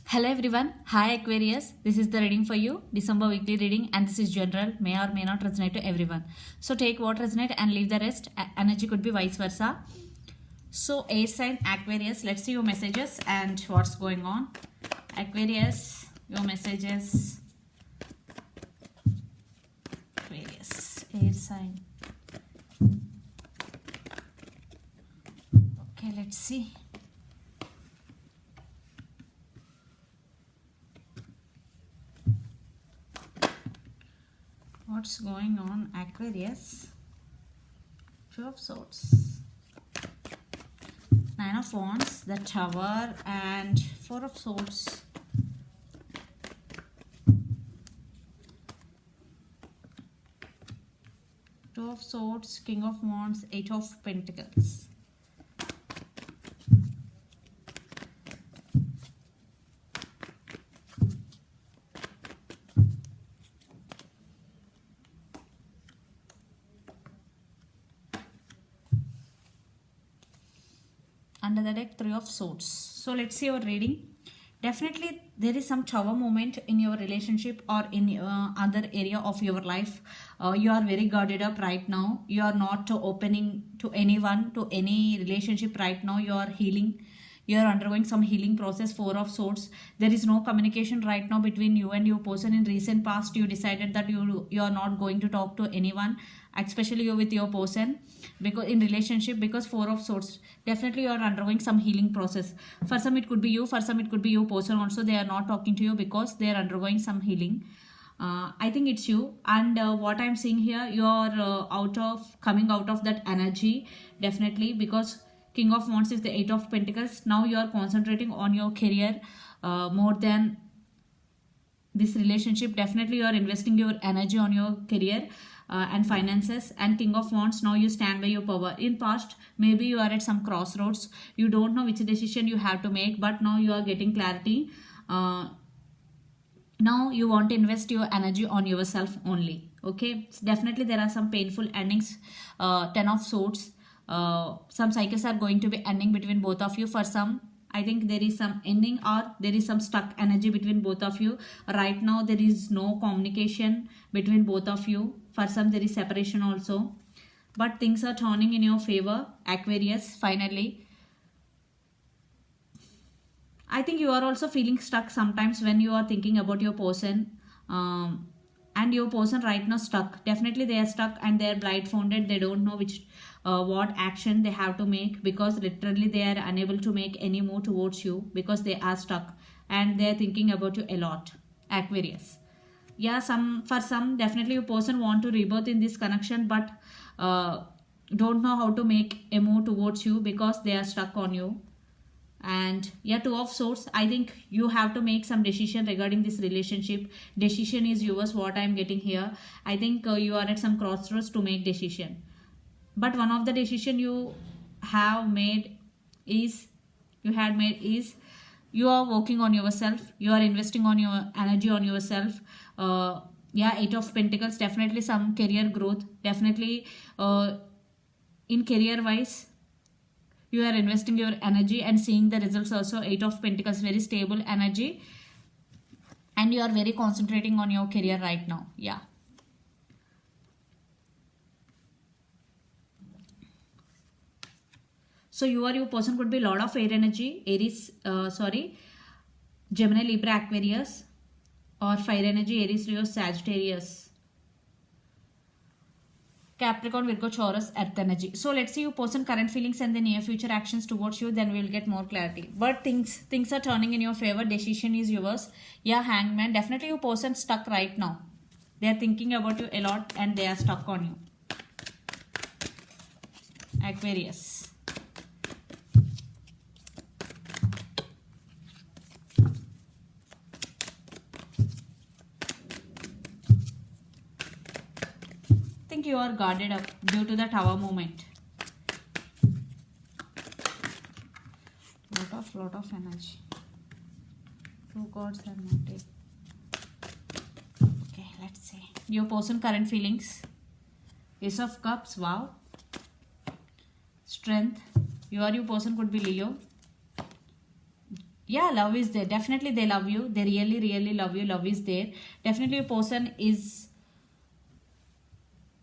Hello everyone, hi Aquarius. This is the reading for you, December weekly reading, and this is general, may or may not resonate to everyone. So take what resonate and leave the rest. Energy could be vice versa. So air sign Aquarius, let's see your messages and what's going on. Aquarius, your messages. Aquarius, air sign. Okay, let's see. What's going on, Aquarius? Two of Swords, Nine of Wands, the Tower, and Four of Swords. Two of Swords, King of Wands, Eight of Pentacles. Under the deck, Three of Swords. So let's see your reading. Definitely there is some tower moment in your relationship or in other area of your life. You are very guarded up right now. You are not opening to anyone, to any relationship right now. You are healing. You are undergoing some healing process. Four of Swords. There is no communication right now between you and your person. In recent past, you decided that you are not going to talk to anyone, especially you with your person, because in relationship, because Four of Swords, definitely you are undergoing some healing process. For some it could be you, for some it could be your person also. They are not talking to you because they are undergoing some healing. I think it's you, and what I'm seeing here, you are coming out of that energy, definitely, because King of Wands is the Eight of Pentacles. Now you are concentrating on your career more than this relationship. Definitely you are investing your energy on your career and finances. And King of Wands, now you stand by your power. In past, maybe you are at some crossroads. You don't know which decision you have to make, but now you are getting clarity. Now you want to invest your energy on yourself only. Okay, definitely there are some painful endings. Ten of Swords. Some cycles are going to be ending between both of you. For some, I think there is some ending or there is some stuck energy between both of you. Right now there is no communication between both of you. For some there is separation also. But things are turning in your favor, Aquarius, finally. I think you are also feeling stuck sometimes when you are thinking about your person. And your person right now stuck. Definitely they are stuck and they are blindfolded. They don't know what action they have to make, because literally they are unable to make any move towards you because they are stuck and they are thinking about you a lot, Aquarius. Yeah, for some definitely your person want to rebirth in this connection, but don't know how to make a move towards you because they are stuck on you. And yeah, Two of Swords, I think you have to make some decision regarding this relationship. Decision is yours, what I'm getting here. I think you are at some crossroads to make decision, but one of the decision you have made is you are working on yourself. You are investing on your energy on yourself. Yeah, Eight of Pentacles, definitely some career growth. Definitely in career wise you are investing your energy and seeing the results also. Eight of Pentacles, very stable energy, and you are very concentrating on your career right now. Yeah. So your person could be lot of air energy, Gemini, Libra, Aquarius, or fire energy, Aries, Leo, Sagittarius, Capricorn, Virgo, Taurus, Earth energy. So let's see your person current feelings and the near future actions towards you. Then we will get more clarity. But things are turning in your favor. Decision is yours. Yeah, Hangman. Definitely your person stuck right now. They are thinking about you a lot and they are stuck on you, Aquarius. You are guarded up due to the Tower movement. Lot of energy. Two gods are not. Okay, let's see your person current feelings. Ace of Cups. Wow. Strength. Your person could be Leo. Yeah, love is there. Definitely they love you. They really, really love you. Love is there. Definitely your person is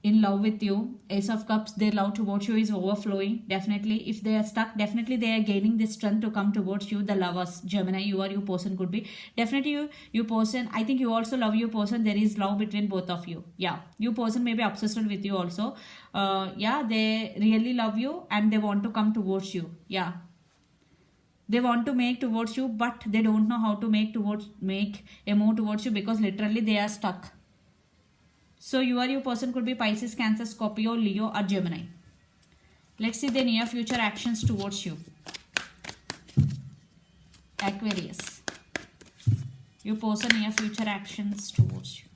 in love with you. Ace of Cups, their love towards you is overflowing. Definitely, if they are stuck, definitely they are gaining this strength to come towards you. The lovers, Gemini, you or your person could be. Definitely you person, I think you also love your person. There is love between both of you. Yeah, you person may be obsessed with you also. Yeah, they really love you and they want to come towards you. Yeah, they want to make towards you, but they don't know how to make a move towards you, because literally they are stuck. So you or your person could be Pisces, Cancer, Scorpio, Leo or Gemini. Let's see the near future actions towards you. Aquarius. Your person near future actions towards you.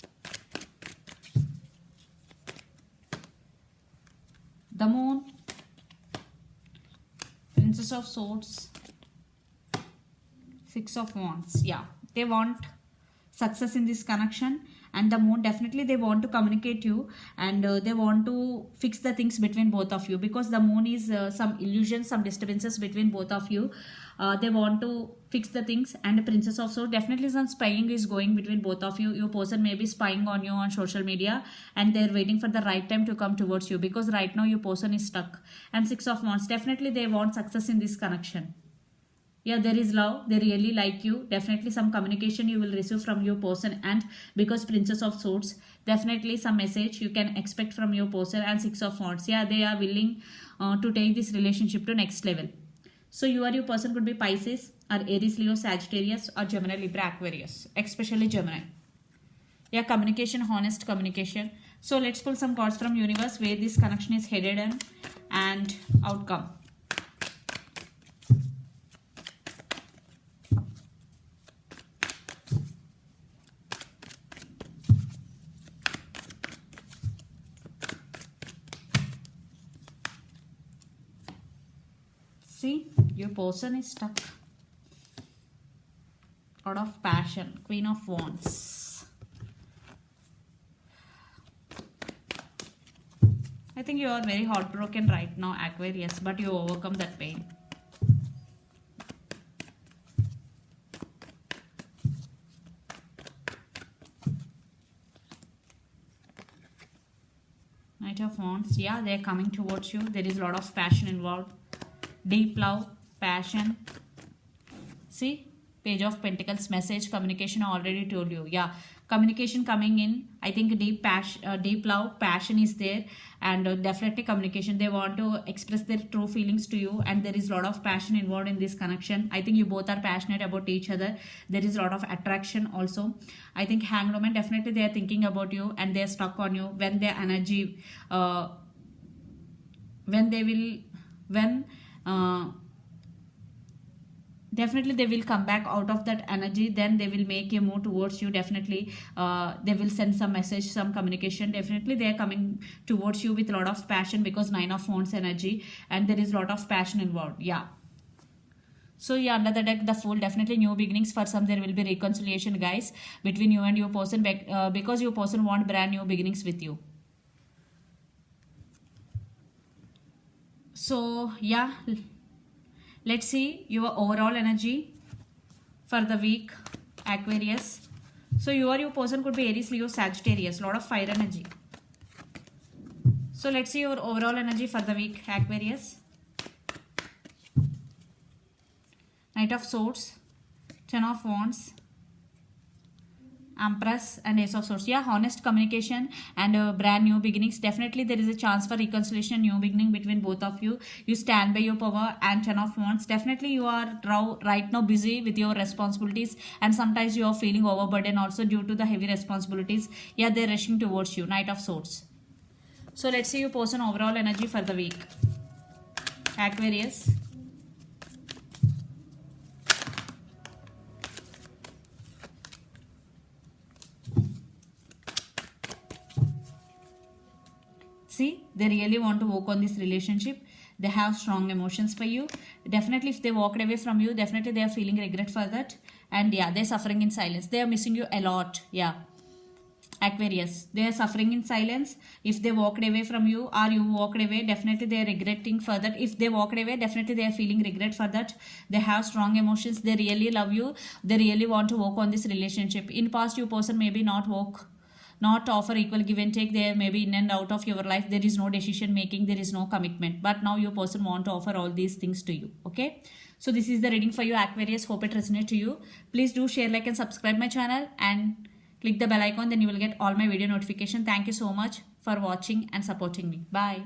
The Moon. Princess of Swords. Six of Wands. Yeah, they want success in this connection, and the Moon, definitely they want to communicate you, and they want to fix the things between both of you, because the Moon is some illusions, some disturbances between both of you. They want to fix the things. And Princess of Swords, definitely some spying is going between both of you. Your person may be spying on you on social media, and they're waiting for the right time to come towards you, because right now your person is stuck. And Six of Wands, definitely they want success in this connection. Yeah, there is love. They really like you. Definitely some communication you will receive from your person. And because Princess of Swords, definitely some message you can expect from your person. And Six of Wands, yeah, they are willing to take this relationship to next level. So you or your person could be Pisces or Aries, Leo, Sagittarius or Gemini, Libra, Aquarius, especially Gemini. Yeah, communication, honest communication. So let's pull some cards from universe where this connection is headed in and outcome. See, your person is stuck. Out of passion. Queen of Wands. I think you are very heartbroken right now, Aquarius, but you overcome that pain. Knight of Wands. Yeah, they are coming towards you. There is a lot of passion involved. Deep love, passion. See, Page of Pentacles, message, communication. I already told you. Yeah, communication coming in. I think deep love, passion is there, and definitely communication. They want to express their true feelings to you, and there is a lot of passion involved in this connection. I think you both are passionate about each other. There is a lot of attraction also. I think Hanged Woman, definitely they are thinking about you and they are stuck on you. When their energy, definitely they will come back out of that energy, then they will make a move towards you. Definitely they will send some message, some communication. Definitely they are coming towards you with a lot of passion, because Nine of Wands energy, and there is a lot of passion involved. Yeah, so yeah, under the deck, the Fool, definitely new beginnings. For some there will be reconciliation, guys, between you and your person, because your person want brand new beginnings with you. So yeah, let's see your overall energy for the week, Aquarius. So you or your person could be Aries, Leo, Sagittarius. Lot of fire energy. So let's see your overall energy for the week, Aquarius. Knight of Swords, Ten of Wands, Empress and Ace of Swords. Yeah, honest communication and brand new beginnings. Definitely there is a chance for reconciliation, new beginning between both of you. You stand by your power. And Ten of Wands, definitely you are right now busy with your responsibilities, and sometimes you are feeling overburdened also due to the heavy responsibilities. Yeah, they're rushing towards you. Knight of Swords. So let's see your person overall energy for the week, Aquarius. See, they really want to work on this relationship. They have strong emotions for you. Definitely if they walked away from you, definitely they are feeling regret for that. And yeah, they're suffering in silence. They are missing you a lot. Yeah. Aquarius, they are suffering in silence. If they walked away from you or you walked away, definitely they are regretting for that. If they walked away, definitely they are feeling regret for that. They have strong emotions. They really love you. They really want to work on this relationship. In past, your person maybe not offer equal give and take. They may be in and out of your life. There is no decision making. There is no commitment. But now your person want to offer all these things to you. Okay. So this is the reading for you, Aquarius. Hope it resonates to you. Please do share, like, and subscribe my channel, and click the bell icon, then you will get all my video notification. Thank you so much for watching and supporting me. Bye.